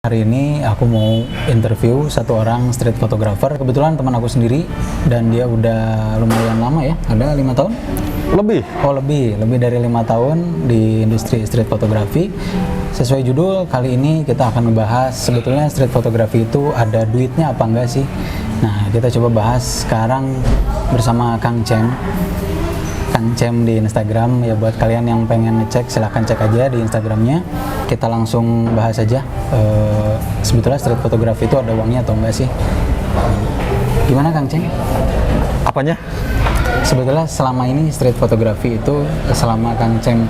Hari ini aku mau interview satu orang street photographer. Kebetulan teman aku sendiri dan dia udah lumayan lama ya, ada 5 tahun? Lebih. Oh lebih dari 5 tahun di industri street photography. Sesuai judul, kali ini kita akan membahas sebetulnya street photography itu ada duitnya apa enggak sih? Nah, kita coba bahas sekarang bersama Kang Cem. Kang Cem di Instagram, ya buat kalian yang pengen ngecek silahkan cek aja di Instagramnya. Kita langsung bahas aja, sebetulnya street photography itu ada uangnya atau enggak sih? Gimana Kang Cem? Apanya? Sebetulnya selama ini street photography itu, selama Kang Cem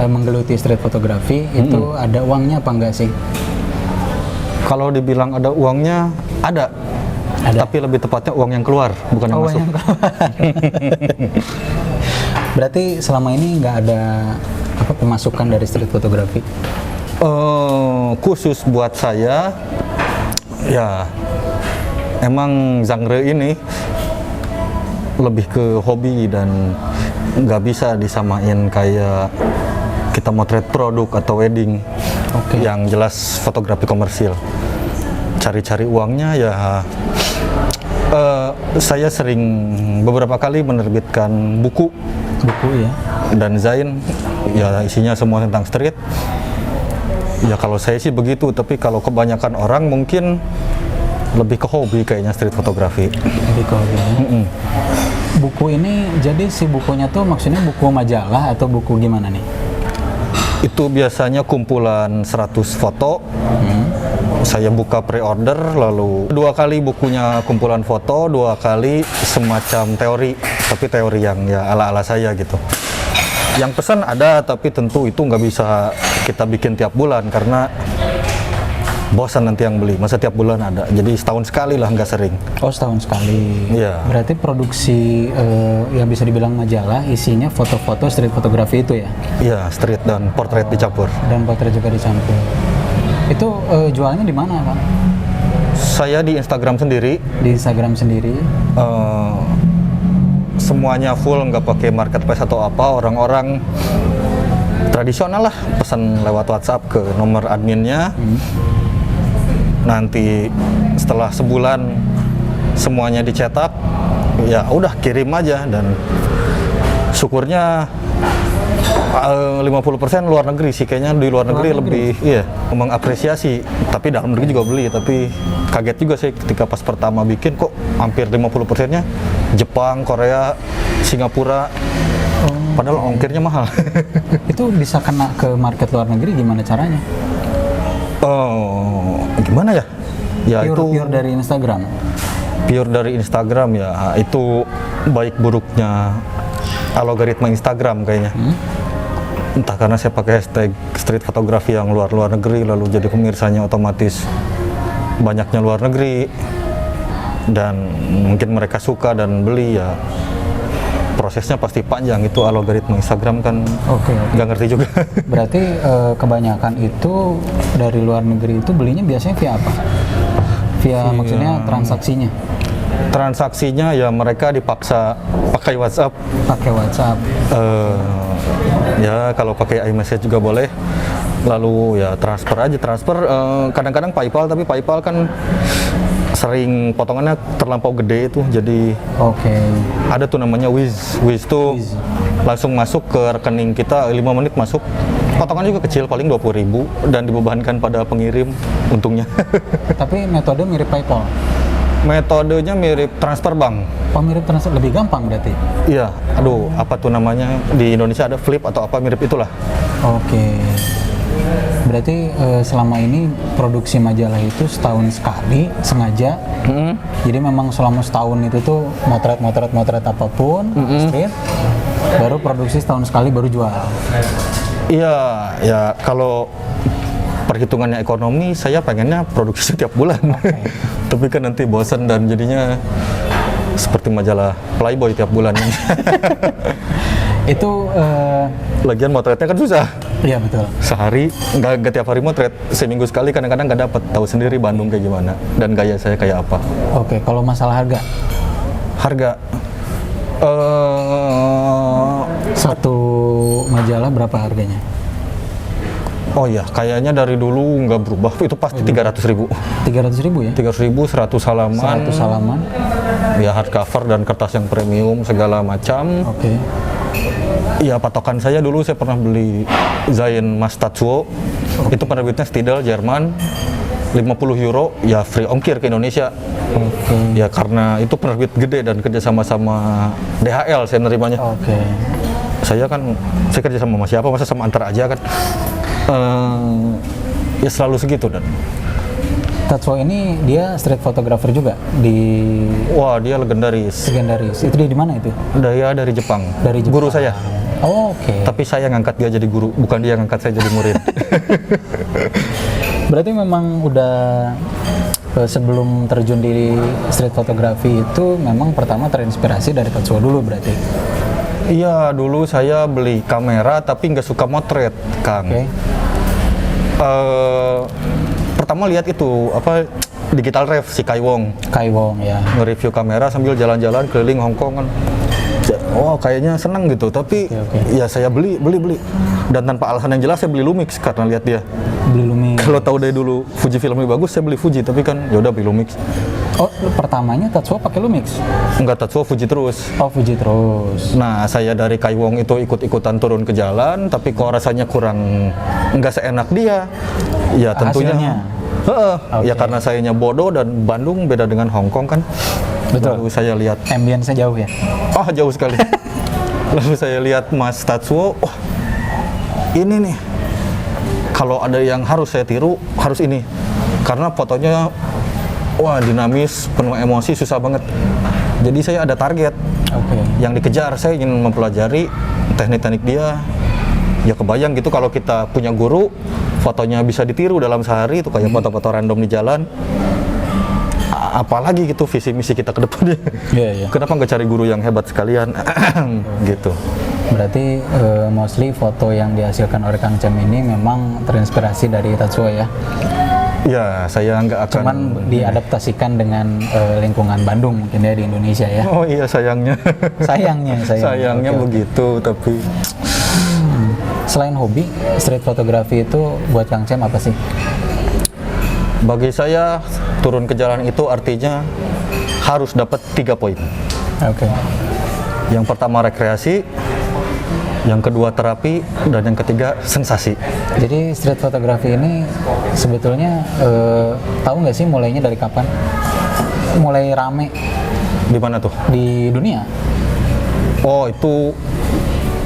menggeluti street photography itu ada uangnya apa enggak sih? Kalau dibilang ada uangnya, ada. Tapi lebih tepatnya uang yang keluar, bukan yang masuk. Yang keluar. Berarti selama ini nggak ada pemasukan dari street photography? Khusus buat saya, ya emang genre ini lebih ke hobi dan nggak bisa disamain kayak kita motret produk atau wedding. Yang jelas fotografi komersil. Cari-cari uangnya ya. Saya sering beberapa kali menerbitkan buku ya, dan Zain, ya isinya semua tentang street. Ya kalau saya sih begitu, tapi kalau kebanyakan orang mungkin lebih ke hobi kayaknya street photography. Lebih ke hobi. Buku ini, jadi si bukunya tuh maksudnya buku majalah atau buku gimana nih? Itu biasanya kumpulan 100 foto. Saya buka pre-order, lalu 2 kali bukunya kumpulan foto, 2 kali semacam teori, tapi teori yang ya ala-ala saya gitu. Yang pesan ada, tapi tentu itu nggak bisa kita bikin tiap bulan karena bosan nanti yang beli. Masa tiap bulan ada, jadi setahun sekali lah, nggak sering. Oh, setahun sekali. Iya. Berarti produksi yang bisa dibilang majalah isinya foto-foto street photography itu ya? Iya, street dan portrait dicampur. Dan portrait juga dicampur. Itu jualnya di mana, Kang? Saya di Instagram sendiri. Di Instagram sendiri. Semuanya full, nggak pakai marketplace atau apa. Orang-orang tradisional lah, pesan lewat WhatsApp ke nomor adminnya. Nanti setelah sebulan semuanya dicetak, ya udah kirim aja, dan syukurnya 50% luar negeri sih, kayaknya di luar negeri lebih mengapresiasi. Tapi dalam negeri juga beli, tapi kaget juga sih ketika pas pertama bikin kok hampir 50%-nya Jepang, Korea, Singapura. Padahal ongkirnya mahal. Itu bisa kena ke market luar negeri gimana caranya? Gimana ya? Ya pure dari Instagram. Pure dari Instagram ya, itu baik buruknya algoritma Instagram kayaknya. Entah karena saya pakai hashtag street fotografi yang luar negeri, lalu jadi pemirsanya otomatis banyaknya luar negeri, dan mungkin mereka suka dan beli ya. Prosesnya pasti panjang, itu algoritma Instagram kan. Nggak ngerti juga. Berarti kebanyakan itu dari luar negeri itu belinya biasanya via apa? Via maksudnya transaksinya? Transaksinya ya mereka dipaksa pakai WhatsApp. Pakai WhatsApp. Ya kalau pakai iMessage juga boleh. Lalu ya transfer aja, kadang-kadang PayPal, tapi PayPal kan sering potongannya terlampau gede itu, jadi ada tuh namanya Wiz tuh langsung masuk ke rekening kita, 5 menit masuk. Potongan juga kecil, paling 20.000, dan dibebankan pada pengirim untungnya. Tapi metode mirip PayPal? Metodenya mirip transfer bank. Oh, mirip transfer, lebih gampang berarti? Iya, apa tuh namanya, di Indonesia ada Flip atau apa, mirip itulah. Berarti selama ini produksi majalah itu setahun sekali sengaja. Jadi memang selama setahun itu tuh motret apapun, street, baru produksi setahun sekali baru jual. Iya, ya kalau perhitungannya ekonomi, saya pengennya produksi setiap bulan. Tapi kan nanti bosan dan jadinya seperti majalah Playboy tiap bulan. Itu lagian motretnya kan susah. Iya betul. Sehari nggak tiap hari motret, seminggu sekali kadang-kadang nggak dapat. Tahu sendiri Bandung kayak gimana dan gaya saya kayak apa. Kalau masalah harga satu majalah berapa harganya? Oh iya, kayaknya dari dulu nggak berubah, itu pasti 300.000. 300.000 ya? 300.000, 100 halaman. 100 halaman. Ya hardcover dan kertas yang premium segala macam. Oke. Iya, patokan saya dulu saya pernah beli Zain Mas Tatsuo. Itu penerbitnya Stidel Jerman. 50 euro, ya free ongkir ke Indonesia. Oke. Ya karena itu penerbit gede dan kerja sama DHL saya nerimanya. Oke. Saya kerja sama siapa, masa sama Antar aja kan. Ya selalu segitu. Dan Tatsuo ini dia street photographer juga di wah, dia legendaris. legendaris. Itu dia di mana itu? Dia dari Jepang. Dari Jepang. Guru saya. Oh, oke. Tapi saya ngangkat dia jadi guru, bukan dia ngangkat saya jadi murid. Berarti memang udah sebelum terjun di street photography itu memang pertama terinspirasi dari Tatsuo dulu berarti. Iya, dulu saya beli kamera tapi nggak suka motret, Kang. Oke. Pertama lihat itu apa Digital Rev si Kai Wong Kai Wong ya. nge-review kamera sambil jalan-jalan keliling Hong Kong kan. Wow, kayaknya senang gitu. Tapi Oke. ya saya beli. Dan tanpa alasan yang jelas saya beli Lumix karena lihat dia. Beli Lumix. Kalau tahu dari dulu Fuji film lebih bagus, saya beli Fuji. Tapi kan ya udah beli Lumix. Oh, pertamanya Tatsuo pakai Lumix. Enggak, Tatsuo Fuji terus. Oh, Fuji terus. Nah, saya dari Kai Wong itu ikut-ikutan turun ke jalan, tapi kok rasanya kurang nggak seenak dia. Ya tentunya. Hasilnya? Ya karena sayanya bodoh dan Bandung beda dengan Hong Kong kan. Betul. Lalu saya lihat, Ambience-nya jauh ya. oh jauh sekali. Lalu saya lihat Mas Tatsuo, oh ini nih. Kalau ada yang harus saya tiru, harus ini. Karena fotonya, wah dinamis, penuh emosi, susah banget. Jadi saya ada target. Oke. Yang dikejar, saya ingin mempelajari teknik-teknik dia. Ya kebayang gitu kalau kita punya guru, fotonya bisa ditiru dalam sehari, itu kayak foto-foto random di jalan. Apalagi gitu visi misi kita ke depannya. Iya, iya. Kenapa nggak cari guru yang hebat sekalian? Gitu. Berarti mostly foto yang dihasilkan oleh Kang Cem ini memang terinspirasi dari Tatsuo ya. Ya, saya nggak akan. Cuman diadaptasikan dengan lingkungan Bandung mungkin ya di Indonesia ya. Oh iya, sayangnya. Sayangnya Oke, oke. begitu, tapi Selain hobi, street photography itu buat Kang Cem apa sih? bagi saya turun ke jalan itu artinya harus dapat 3 poin. Oke. Yang pertama rekreasi, yang kedua terapi, dan yang ketiga sensasi. Jadi street photography ini sebetulnya tahu nggak sih mulainya dari kapan? Mulai rame Di mana tuh? di dunia? Oh, itu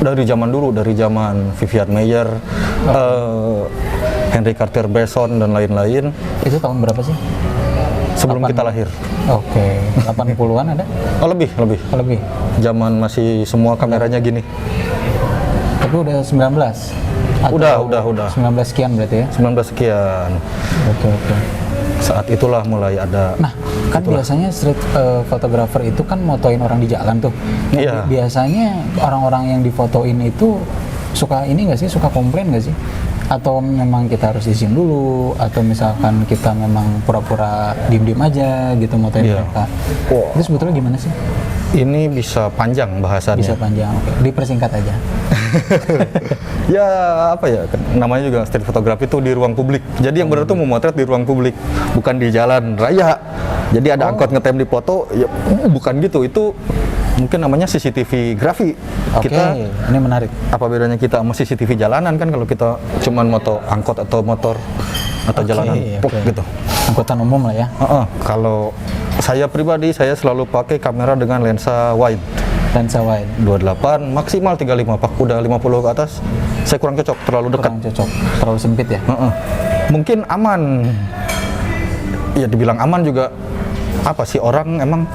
dari zaman dulu, dari zaman Vivian Mayer, Henry Cartier-Bresson dan lain-lain. Itu tahun berapa sih? Sebelum Kapan? kita lahir. Oke, 80-an ada? Oh, lebih. Oh, lebih. Zaman masih semua kameranya gini. Tapi udah 19? Atau Udah. 19 sekian berarti ya? 19 sekian. Oke. Saat itulah mulai ada. Nah, kan biasanya street photographer itu kan motoin orang di jalan tuh. Nah, Iya. biasanya orang-orang yang difotoin itu suka ini nggak sih, suka komplain nggak sih? Atau memang kita harus izin dulu, atau misalkan kita memang pura-pura diem-diem aja gitu motoin Iya. mereka. Wow. Itu sebetulnya gimana sih? Ini bisa panjang bahasannya. Bisa panjang, oke. Dipersingkat aja. Ya apa ya, namanya juga street photography itu di ruang publik. Jadi yang benar tuh memotret di ruang publik, bukan di jalan raya. Jadi ada angkot ngetem di foto, ya bukan gitu. Itu mungkin namanya CCTV grafi. Oke, Kita ini menarik. apa bedanya kita sama CCTV jalanan kan, kalau kita cuman moto angkot atau motor atau jalanan pok oke. gitu. Angkutan umum lah ya. Kalau saya pribadi, saya selalu pakai kamera dengan lensa wide. Lensa wide. 28 maksimal 35 pak, udah 50 ke atas saya kurang cocok, terlalu dekat. Kurang cocok, terlalu sempit ya. Mungkin aman, ya dibilang aman juga apa sih, orang emang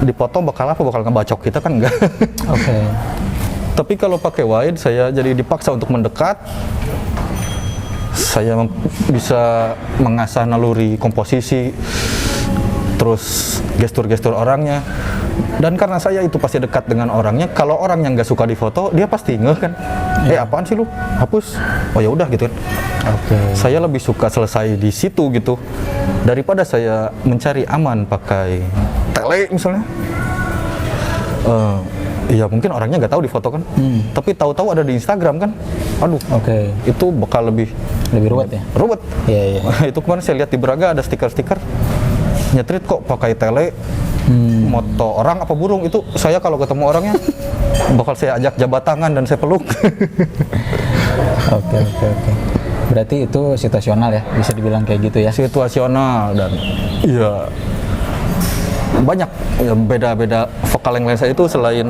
dipoto bakal ngebacok kita kan enggak. Oke. Tapi kalau pakai wide saya jadi dipaksa untuk mendekat, saya bisa mengasah naluri komposisi, terus gestur-gestur orangnya. Dan karena saya itu pasti dekat dengan orangnya, kalau orang yang nggak suka difoto, dia pasti ngeh kan. Apaan sih lu? Hapus. Oh ya udah gitu kan. Oke. Saya lebih suka selesai di situ gitu, daripada saya mencari aman pakai tele misalnya. Iya mungkin orangnya nggak tahu di foto kan, tapi tahu-tahu ada di Instagram kan, aduh, Oke. itu bakal lebih Lebih ruwet ya? ruwet. Iya, iya. Itu kemarin saya lihat di Braga ada stiker-stiker nyetrit kok pakai tele, moto orang apa burung, itu saya kalau ketemu orangnya bakal saya ajak jabat tangan dan saya peluk. Oke. Berarti itu situasional ya, bisa dibilang kayak gitu ya? Situasional dan iya banyak ya, beda-beda vokal lensa itu selain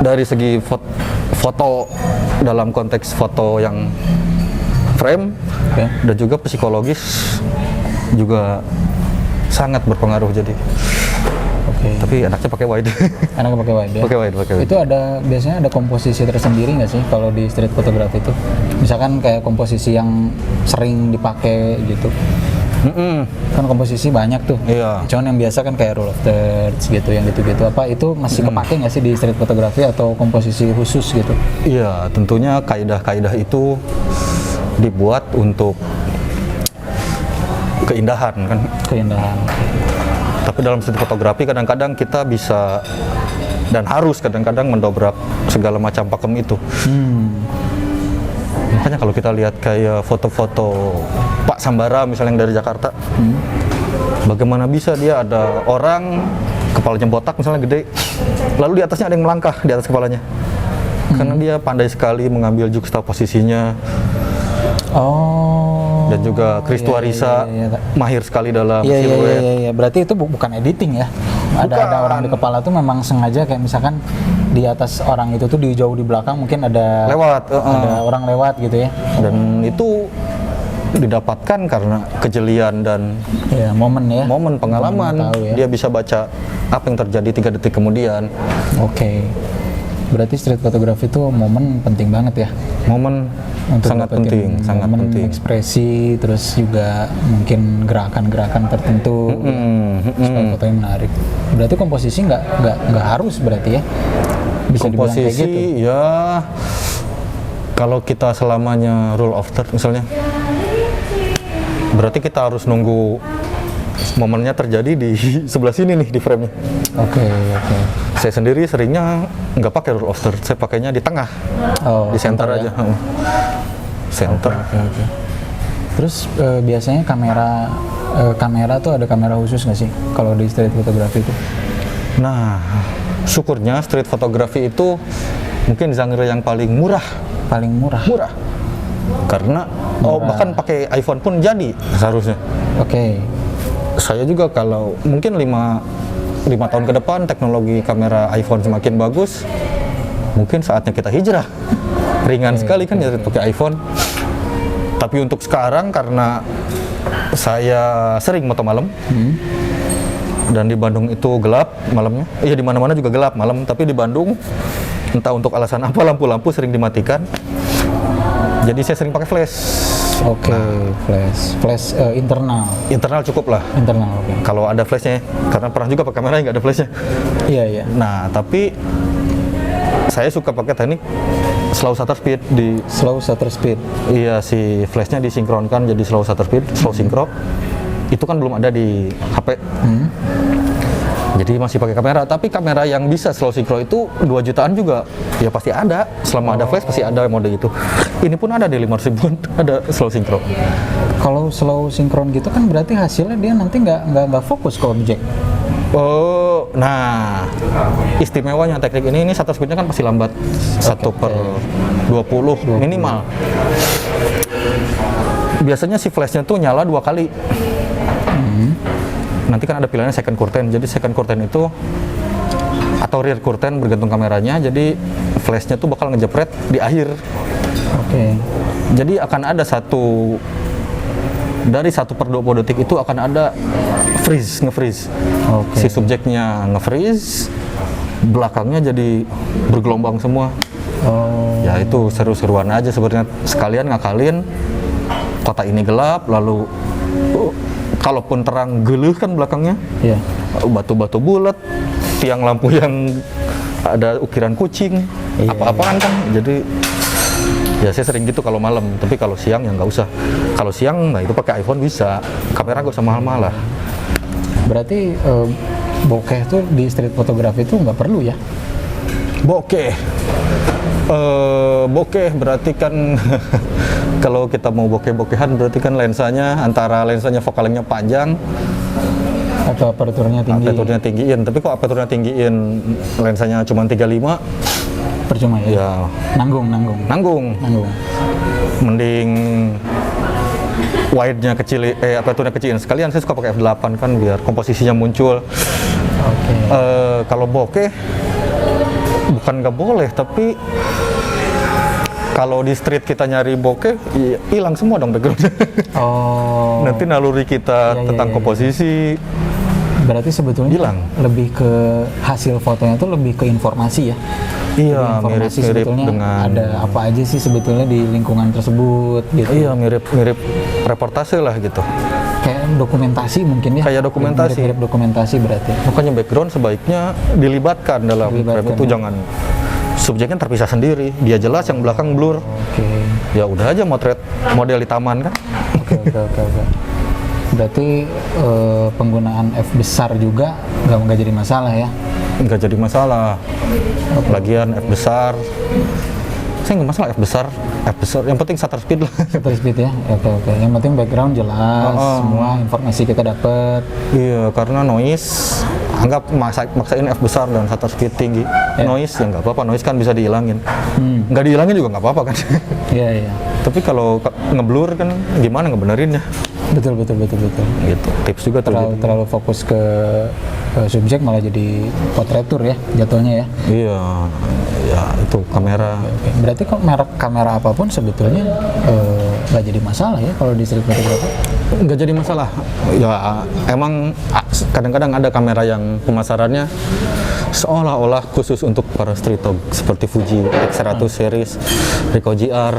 dari segi foto dalam konteks foto yang frame Oke. dan juga psikologis juga sangat berpengaruh jadi. Oke. Tapi enaknya pakai wide. Karena pakai wide ya? Pakai wide. Itu biasanya ada komposisi tersendiri nggak sih kalau di street photography itu? Misalkan kayak komposisi yang sering dipakai gitu. Kan komposisi banyak tuh. Iya. Cuman yang biasa kan kayak rule of thirds gitu, yang gitu-gitu. Apa itu masih kepake nggak sih di street photography atau komposisi khusus gitu? Iya, tentunya kaidah-kaidah itu dibuat untuk keindahan kan. Keindahan. Tapi dalam street fotografi kadang-kadang kita bisa dan harus kadang-kadang mendobrak segala macam pakem itu. Makanya kalau kita lihat kayak foto-foto Pak Sambara misalnya yang dari Jakarta, bagaimana bisa dia ada orang kepalanya botak misalnya gede, lalu di atasnya ada yang melangkah di atas kepalanya, karena dia pandai sekali mengambil juxtaposisinya. Oh. Dan juga Christo Arisa mahir sekali dalam siluet. Iya. Berarti itu bukan editing ya? Ada orang di kepala tuh memang sengaja kayak misalkan di atas orang itu tuh di jauh di belakang mungkin ada ada orang lewat gitu ya. Dan itu didapatkan karena kejelian dan momen pengalaman. Ya. Dia bisa baca apa yang terjadi 3 detik kemudian. Oke. Berarti street photography itu momen penting banget ya? Momen untuk sangat penting, sangat penting. Ekspresi, terus juga mungkin gerakan-gerakan tertentu supaya fotonya menarik. Berarti komposisi nggak harus berarti ya? Bisa dibilang kayak gitu? Komposisi ya kalau kita selamanya rule of third misalnya, berarti kita harus nunggu momennya terjadi di sebelah sini nih di frame-nya. Oke. Saya sendiri seringnya nggak pakai rule of third, saya pakainya di tengah, di center aja. Ya? Center. Oke. Terus biasanya kamera tuh ada kamera khusus nggak sih kalau di street photography itu? Nah, syukurnya street photography itu mungkin genre yang paling murah. Paling murah? Murah. Karena bahkan pakai iPhone pun jadi seharusnya. Oke. Saya juga kalau mungkin 5 tahun ke depan teknologi kamera iPhone semakin bagus, mungkin saatnya kita hijrah. Ringan sekali kan ya pakai iPhone. Tapi untuk sekarang karena saya sering moto malam, dan di Bandung itu gelap malamnya. Iya, di mana-mana juga gelap malam, tapi di Bandung entah untuk alasan apa lampu-lampu sering dimatikan. Jadi saya sering pakai flash. Oke, flash internal. Internal cukup lah. Internal, oke. Kalau ada flashnya, karena pernah juga pakai kamera yang nggak ada flashnya. Iya. Nah, tapi saya suka pakai teknik slow shutter speed di. Slow shutter speed. Iya, si flashnya disinkronkan jadi slow shutter speed, slow synchro. Itu kan belum ada di HP. Jadi masih pakai kamera, tapi kamera yang bisa slow synchro itu 2 jutaan juga. Ya pasti ada, selama ada flash pasti ada mode itu. Ini pun ada di 500 ribuan, ada slow synchro. Kalau slow sinkron gitu kan berarti hasilnya dia nanti nggak fokus ke objek. Oh, nah istimewanya teknik ini shutter speednya kan pasti lambat, 1/20 minimal. Biasanya si flashnya tuh nyala 2 kali. Nanti kan ada pilihannya second curtain, jadi second curtain itu atau rear curtain bergantung kameranya, jadi flashnya tuh bakal ngejepret di akhir. Oke. Jadi akan ada dari 1/20 detik itu akan ada nge-freeze. Si subjeknya nge-freeze, belakangnya jadi bergelombang semua. Ya itu seru-seruan aja sebenarnya, sekalian ngakalin kota ini gelap, lalu kalaupun terang geluh kan belakangnya, batu-batu bulat, tiang lampu yang ada ukiran kucing, apa-apaan kan. Jadi ya saya sering gitu kalau malam, tapi kalau siang ya nggak usah. Kalau siang itu pakai iPhone bisa, kamera nggak usah mahal-mahal lah. Berarti bokeh tuh di street photography itu nggak perlu ya? Bokeh. Bokeh berarti kan kalau kita mau bokeh-bokehan berarti kan lensanya antara lensanya fokalnya panjang Atau aperturnya tinggi. aperturnya tinggiin. Tapi kok aperturnya tinggiin lensanya cuma 35 Percuma ya. ya Nanggung. nanggung. Mending wide-nya kecil, aperturnya kecilin sekalian. Saya suka pakai f8 kan biar komposisinya muncul. Oke. Kalau bokeh bukan nggak boleh, tapi kalau di street kita nyari bokeh, hilang semua dong background. Oh. Nanti naluri kita Iya, tentang iya. komposisi Berarti sebetulnya hilang. lebih ke hasil fotonya tuh lebih ke informasi ya. Iya, Jadi informasi mirip-mirip sebetulnya dengan ada apa aja sih sebetulnya di lingkungan tersebut gitu. Iya, mirip-mirip reportase lah gitu. Kayak dokumentasi mungkin ya. Kayak dokumentasi. Mirip dokumentasi berarti. Makanya background sebaiknya dilibatkan dalam Dilibatkan, frame itu, ya. jangan subjeknya terpisah sendiri. Dia jelas, yang belakang blur. Oke. Ya udah aja motret model di taman kan. Oke. Berarti penggunaan F besar juga nggak jadi masalah ya. Nggak jadi masalah. Lagian F besar, saya nggak masalah F besar. Yang penting shutter speed lah. Shutter speed ya. Oke. Yang penting background jelas, semua informasi kita dapat. Iya, karena noise, anggap maksain F besar dan shutter speed tinggi. Noise ya nggak apa-apa, noise kan bisa dihilangin. Nggak dihilangin juga nggak apa-apa kan. Iya. Tapi kalau ngeblur kan gimana ngebenerinnya? Betul. Gitu. Tips juga tuh. gitu. Terlalu fokus ke subjek malah jadi potretur ya jatuhnya ya. Iya, ya itu kamera. Oke. Berarti kok merek kamera apapun sebetulnya nggak jadi masalah ya kalau di street photography? Nggak jadi masalah. Ya emang kadang-kadang ada kamera yang pemasarannya seolah-olah khusus untuk para street photog seperti Fuji X100 series, Ricoh GR.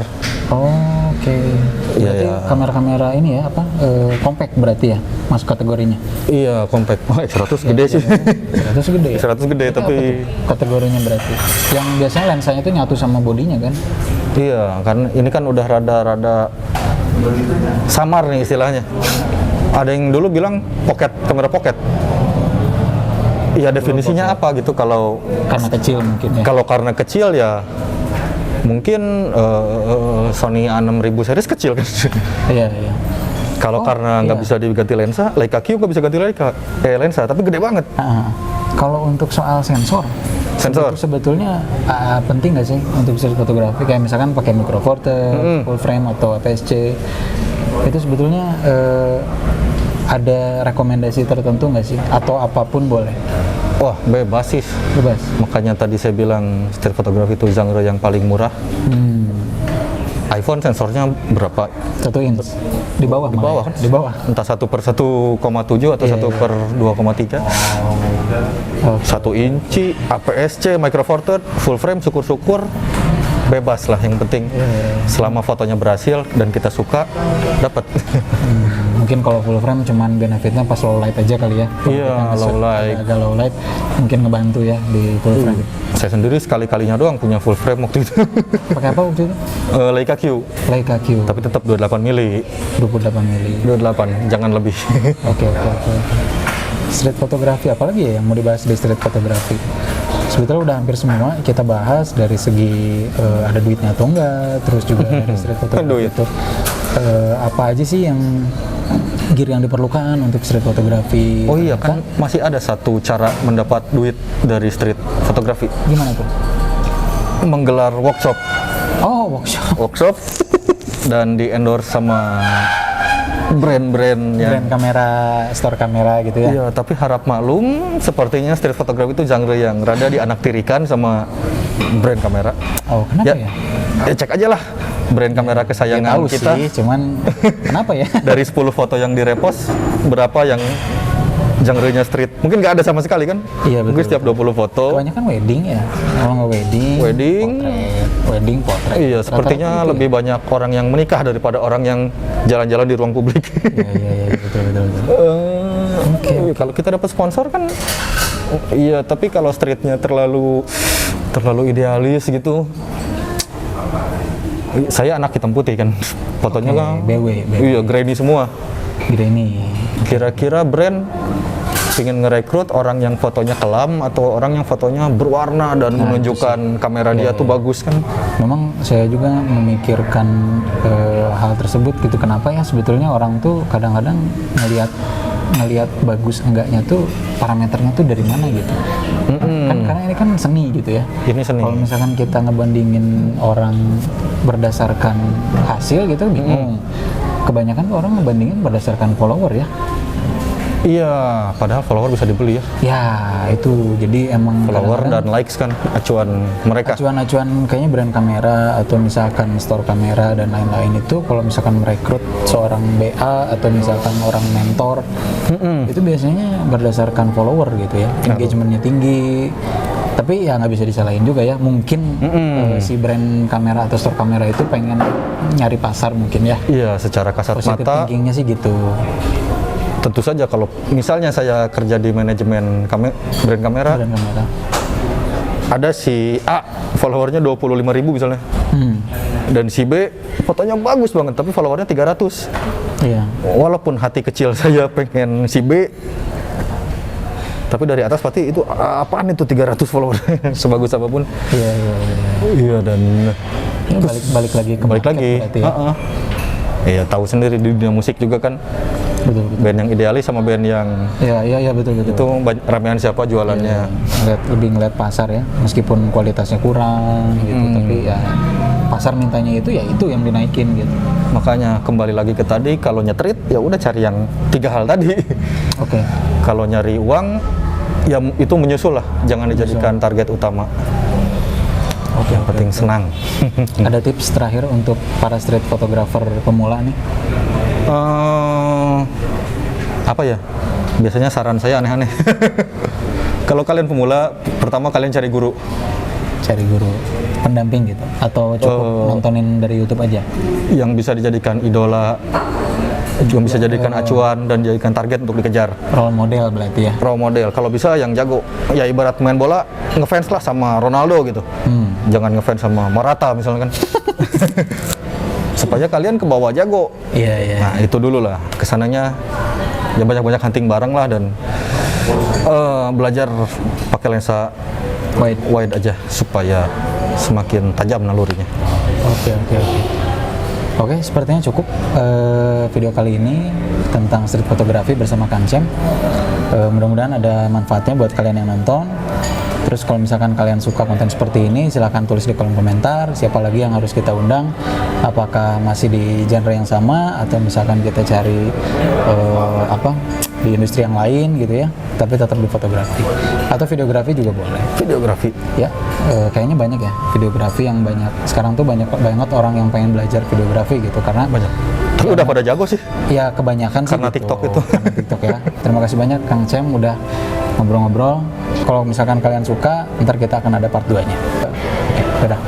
Oh, oke. Berarti Iya. kamera-kamera ini ya apa compact berarti ya masuk kategorinya? Iya, compact. Oh, X100 gede sih. 100 gede ya? X100 gede Itu tapi apa tuh kategorinya berarti? Yang biasanya lensanya itu nyatu sama bodinya kan? iya, karena ini kan udah rada-rada samar nih istilahnya. Ada yang dulu bilang kamera pocket. Iya, definisinya apa gitu kalau Karena kecil mungkin ya. karena kecil ya mungkin Sony A6000 series kecil kan. Iya. Kalau karena nggak iya. bisa diganti lensa, Leica Q nggak bisa ganti lensa, tapi gede banget. Kalau untuk soal sensor Sensor. itu sebetulnya penting nggak sih untuk street fotografi? Kayak misalkan pakai micro four thirds, full frame atau APS-C, itu sebetulnya ada rekomendasi tertentu nggak sih? Atau apapun boleh? Wah, bebas sih. Bebas. Makanya tadi saya bilang street photography itu genre yang paling murah. iPhone sensornya berapa? 1 inch di bawah Di bawah malah kan? ya? Di bawah. Entah 1/1,7 atau 1/2,3. 1 inci, APS-C, micro four thirds, full frame, syukur-syukur bebas lah, yang penting selama fotonya berhasil dan kita suka dapat. Mungkin kalau full frame cuman benefitnya pas low light aja kali ya. Kalau Iya, kita nge-shoot low light. agak low light mungkin ngebantu ya di full frame. Saya sendiri sekali-kalinya doang punya full frame waktu itu. Pakai apa waktu itu? Leica Q, Leica Q tapi tetap 28 mili. 28 mili. 28, jangan lebih. Oke. Street fotografi apalagi ya yang mau dibahas di street fotografi? Sebetulnya udah hampir semua kita bahas dari segi ada duitnya atau enggak, terus juga dari street fotografi Duit. itu apa aja sih yang gear yang diperlukan untuk street fotografi? Oh iya, kan masih ada satu cara mendapat duit dari street fotografi. Gimana tuh? Menggelar workshop. Oh, workshop. Dan di endorse sama brand-brand yang Brand kamera, store kamera gitu ya. iya, tapi harap maklum sepertinya street photography itu genre yang rada dianaktirikan sama brand kamera. Oh, kenapa ya? Ya cek aja lah brand kamera kesayangan Tahu kita. sih, cuman kenapa ya? Dari 10 foto yang direpost, berapa yang genre-nya street? Mungkin nggak ada sama sekali kan? Iya, Mungkin betul, setiap 20 foto. Kebanyakan wedding ya. Kalau nggak wedding, potret. Iya, sepertinya Rata-rata gitu lebih banyak orang yang menikah daripada orang yang jalan-jalan di ruang publik. Iya, betul. Oke. Kalau kita dapat sponsor kan, iya. Tapi kalau streetnya terlalu idealis gitu, saya anak hitam putih kan, fotonya Oke, kan, BW. iya, grainy semua. Gini nih. Kira-kira brand ingin ngerekrut orang yang fotonya kelam atau orang yang fotonya berwarna dan menunjukkan kamera dia tuh bagus kan. Memang saya juga memikirkan hal tersebut gitu. Kenapa ya sebetulnya orang tuh kadang-kadang ngelihat bagus enggaknya tuh parameternya tuh dari mana gitu. Kan karena ini kan seni gitu ya. Ini seni. Kalau misalkan kita ngebandingin orang berdasarkan hasil gitu bingung. Kebanyakan tuh orang ngebandingin berdasarkan follower ya. Iya, padahal follower bisa dibeli ya. Ya itu jadi emang Follower dan likes kan acuan mereka. acuan-acuan kayaknya brand kamera atau misalkan store kamera dan lain-lain itu kalau misalkan merekrut seorang BA atau misalkan orang mentor itu biasanya berdasarkan follower gitu ya, engagementnya tinggi. Tapi ya nggak bisa disalahin juga ya, mungkin si brand kamera atau store kamera itu pengen nyari pasar mungkin ya. Iya, secara kasat Positive mata thinkingnya sih gitu. tentu saja kalau misalnya saya kerja di manajemen brand kamera, Brand kamera. ada si A followernya 25.000 misalnya, dan si B fotonya bagus banget tapi followernya 300. Iya. Walaupun hati kecil saya pengen si B, tapi dari atas pasti itu apaan itu 300 follower sebagus apapun. Iya. Iya, dan Ya, balik lagi ke balik market lagi. berarti ya. Iya, tahu sendiri di dunia musik juga kan, Betul. band yang idealis sama band yang Iya betul. itu ramean siapa jualannya. Lebih ngeliat pasar ya, meskipun kualitasnya kurang gitu, tapi ya pasar mintanya itu ya itu yang dinaikin gitu. Makanya kembali lagi ke tadi, kalau nyetrit ya udah cari yang 3 hal tadi. Oke. Kalau nyari uang ya itu menyusul lah, jangan dijadikan target utama. Oke. Yang penting senang. Ada tips terakhir untuk para street photographer pemula nih? Apa ya? Biasanya saran saya aneh-aneh. Kalau kalian pemula, pertama kalian cari guru. Cari guru pendamping gitu atau cukup nontonin dari YouTube aja? Yang bisa dijadikan idola, yang bisa jadikan acuan dan jadikan target untuk dikejar. Role model berarti ya? Role model, kalau bisa yang jago. Ya ibarat main bola, ngefans lah sama Ronaldo gitu. Jangan ngefans sama Morata misalnya kan. Supaya kalian ke bawah jago. Iya. Nah itu dulu lah, kesananya ya banyak-banyak hunting bareng lah dan belajar pakai lensa wide aja supaya semakin tajam nalurinya. Oke, sepertinya cukup video kali ini tentang street photography bersama Kang Cem. Mudah-mudahan ada manfaatnya buat kalian yang nonton. Terus kalau misalkan kalian suka konten seperti ini, silahkan tulis di kolom komentar siapa lagi yang harus kita undang, apakah masih di genre yang sama atau misalkan kita cari di industri yang lain gitu ya, tapi tetap di fotografi atau videografi juga boleh. Videografi Ya, kayaknya banyak ya videografi yang banyak sekarang tuh banyak banget orang yang pengen belajar videografi gitu karena banyak. Tapi udah pada jago sih. ya kebanyakan sih Karena gitu. TikTok itu. Karena TikTok ya. Terima kasih banyak Kang Cem udah ngobrol-ngobrol. Kalau misalkan kalian suka, ntar kita akan ada part 2-nya. Oke, dadah.